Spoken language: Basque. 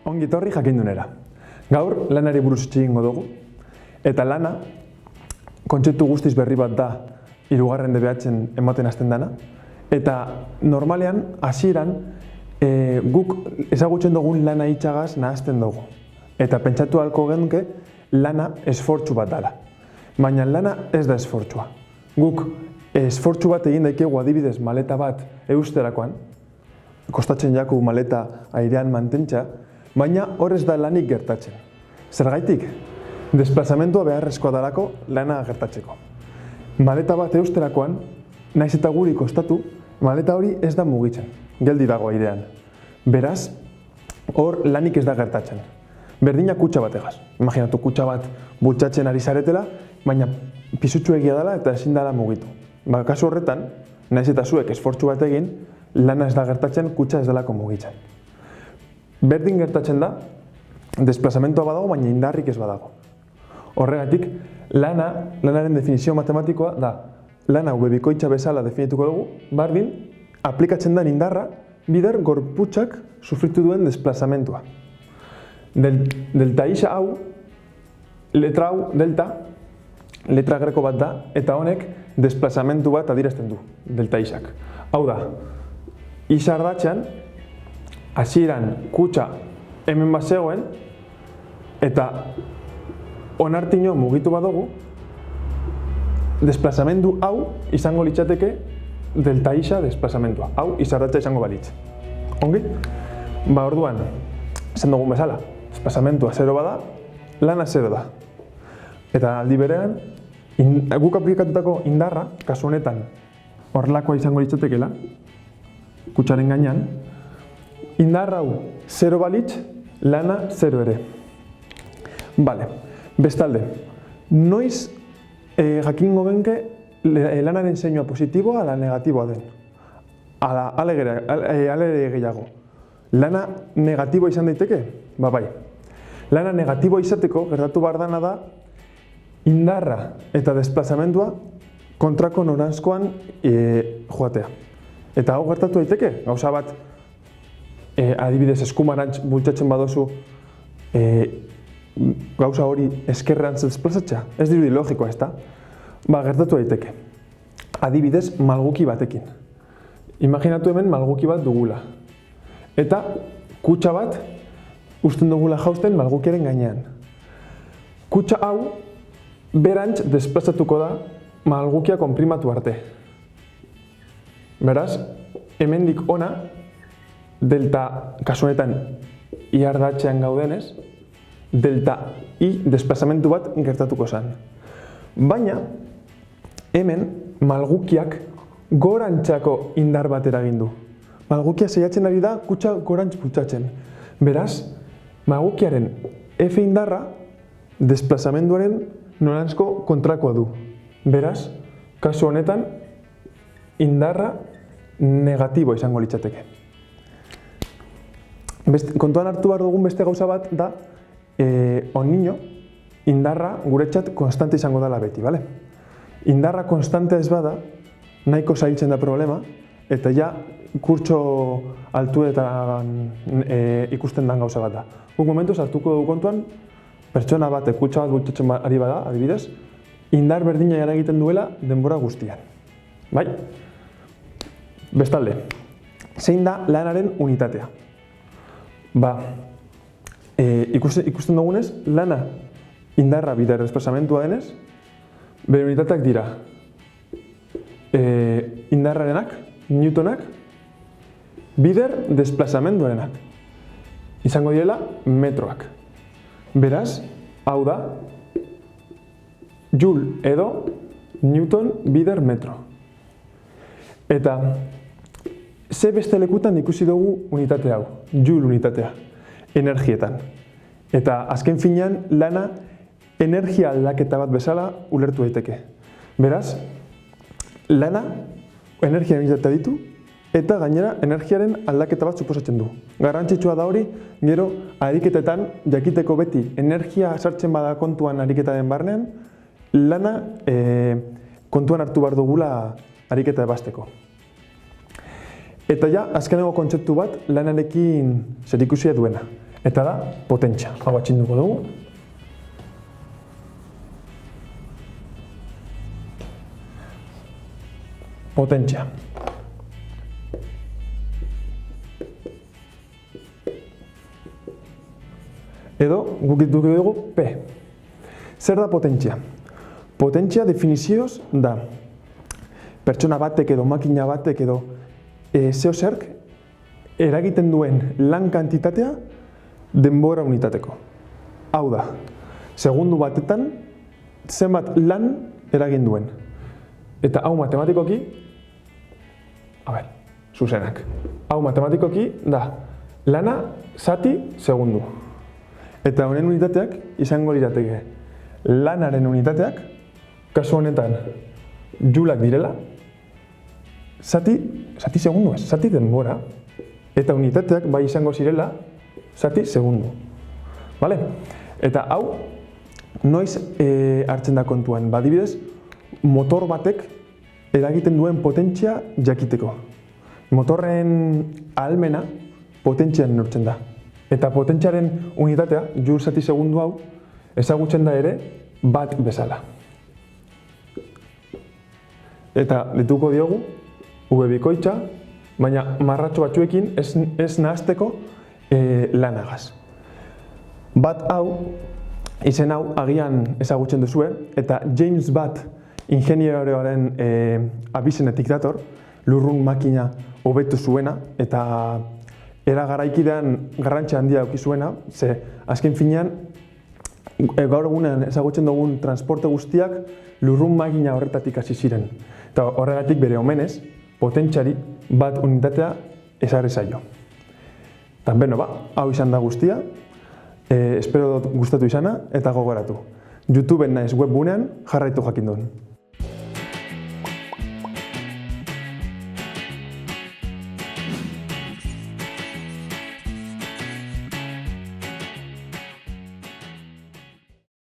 Ongi etorri jakindunera. Gaur lanari buruz hitz egingo dugu eta lana kontzeptu guztiz berri bat da hirugarren DBH-en ematen hasten dana eta normalean hasieran guk ezagutzen dugun lana hitzagaz nahasten dugu eta pentsatu ahalko genuke lana esfortzu bat dela. Baina lana ez da esfortzua. Guk esfortzu bat egin daikegu adibidez maleta bat eusterakoan, kostatzen jaku maleta airean mantentza, baina hor ez da lanik gertatzen. Zergaitik, desplazamentua beharrezkoa dalako lana gertatzeko. Maleta bat eusterakoan, naiz eta guri kostatu, maleta hori ez da mugitzen, geldi dago airean. Beraz, hor lanik ez da gertatzen. Berdina kutxa bategaz. Imaginatu kutxa bat bultzatzen ari zaretela, baina pisutsu egia dela eta ezin dela mugitu. Kasu horretan, naiz eta zuek esfortzu bat egin, lana ez da gertatzen, kutxa ez delako mugitzen. Berdin gertatzen da, desplazamentua badago, baina indarrik ez badago. Horregatik, lanaren definizio matematikoa da, lana bikoitza bezala definituko dugu, bardin, aplikatzen den indarra, bider gorputzak sufritu duen desplazamentua. Delta isa hau, letra hau, delta, letra greko bat da, eta honek desplazamentu bat adierazten du, delta isak. Hau da, isa ardatzean, hasieran kutxa hemen bat zegoen, eta onartino mugitu badugu, desplazamendu hau izango litzateke delta isa desplazamentua. Hau izardatza izango balitz. Ongi? Orduan, esan dugun bezala, desplazamentua 0 bada, lana 0 da. Eta aldi berean, guk aplikatutako indarra, kasu honetan, horrelakoa izango litzatekela, kutxaren gainean, indarra hau 0 balitz, lana 0 ere. Bale, bestalde, noiz jakingo genke lanaren zeinua positiboa ala negatiboa den. Ale gehiago. Lana negatiboa izan daiteke? Bai. Lana negatiboa izateko gertatu behar dana da indarra eta desplazamendua kontrako noranzkoan joatea. Eta hau gertatu daiteke? Gauza bat, adibidez eskumarantz bultzatzen badozu gauza hori eskerrantz desplazatza? Ez dirudi logikoa, ez da? Gertatu daiteke. Adibidez, malguki batekin. Imaginatu hemen malguki bat dugula. Eta kutxa bat uzten dugula jausten malgukiaren gainean. Kutxa hau berantz desplazatuko da malgukia konprimatu arte. Beraz, hemendik ona, delta kasu honetan i ardatzean gaudenez, delta i desplazamentu bat gertatuko zen. Baina, hemen malgukiak gorantzako indar bat eragin du. Malgukia saiatzen ari da kutxa gorantz bultzatzen. Beraz, malgukiaren F indarra desplazamenduaren noranzko kontrakoa du. Beraz, kasu honetan, indarra negatiboa izango litzateke. Kontuan hartu behar dugun beste gauza bat da, onino, indarra guretzat konstante izango dela beti, bale? Indarra konstante ez bada, nahiko zailtzen da problema, eta ja kurtso altuetan ikusten den gauza bat da. Guk momentuz hartuko dugu kontuan, pertsona bat, kutxa bat bultzatzen ari bada, adibidez, indar berdina eragiten duela denbora guztian. Bai? Bestalde, zein da lanaren unitatea? Ikusten dugunez, lana indarra bider desplazamentua denez, bere unitateak dira indarrarenak, newtonak, bider desplazamenduarenak. Izango direla metroak. Beraz, hau da, joule edo newton bider metro. Eta, ze beste lekutan ikusi dugu unitate hau, joule unitatea, energietan. Eta azken finean lana energia aldaketa bat bezala ulertu daiteke. Beraz, lana energia unitatea ditu eta gainera energiaren aldaketa bat suposatzen du. Garrantzitsua da hori, gero ariketetan jakiteko beti energia sartzen bada kontuan ariketaren barnean, lana kontuan hartu behar dugula ariketa ebasteko. Eta ja, azkeneko kontzeptu bat lanarekin zerikusia duena. eta da potentzia. Hau atxinduko dugu. Potentzia. Edo guk dituko dugu P. Zer da potentzia? Potentzia definizioz da pertsona batek edo makina batek edo zeo zerk eragiten duen lan kantitatea denbora unitateko. Hau da, segundu batetan zenbat lan eragin duen. Eta hau matematikoki, zuzenak. Hau matematikoki da lana zati segundu. Eta honen unitateak izango lirateke lanaren unitateak, kasu honetan joulak direla, zati segundu ez, zati denbora, eta unitateak bai izango zirela zati segundu. Vale? Eta hau, noiz hartzen da kontuan? Adibidez, motor batek eragiten duen potentzia jakiteko. Motorren ahalmena potentzian neurtzen da. Eta potentziaren unitatea, joule zati segundu hau, ezagutzen da ere bat bezala. Eta dituko diogu, V bikoitza, baina marratxo batzuekin ez nahazteko lanagaz. Bat hau, izen hau agian ezagutzen duzue, eta James Watt ingenieroaren abizenetik dator, lurrun makina hobetu zuena, eta era garaikidean garrantzia handia eduki zuena, ze azken finean, gaur egunean ezagutzen dugun transporte guztiak lurrun makina horretatik hasi ziren. Eta horregatik bere omenez, potentziari bat unitatea ezarri zaio. Eta beno hau izan da guztia, espero dut gustatu izana eta gogoratu. YouTubeen naiz webgunean jarraitu jakin duen.